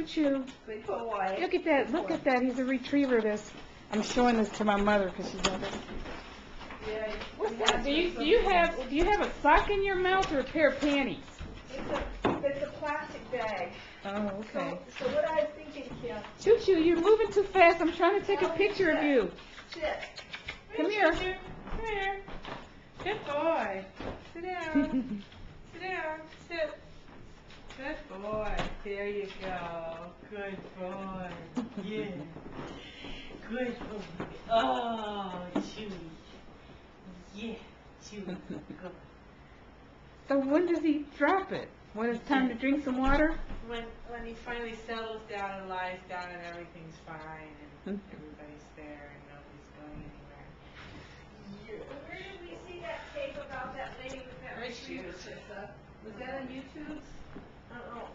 Choo choo. Good boy. Look at that. Look at that. He's a retriever. I'm showing this to my mother because she's over. Yeah. What's that? Do you have a sock in your mouth or a pair of panties? It's a plastic bag. Oh, okay. So what I was thinking, Kim. Choo choo, you're moving too fast. I'm trying to take a picture of you. Sit. Come here. Come here. Good boy. Sit down. Sit down. Sit. Good boy. There you go. Good boy. Yeah. Good boy. Oh, Chewy. Yeah, Chewy. Good. So when does he drop it? When it's time to drink some water? When he finally settles down and lies down and everything's fine and everybody's there and nobody's going anywhere. Where did we see that tape about that lady with that retriever, Carissa? Was that on YouTube? I don't know.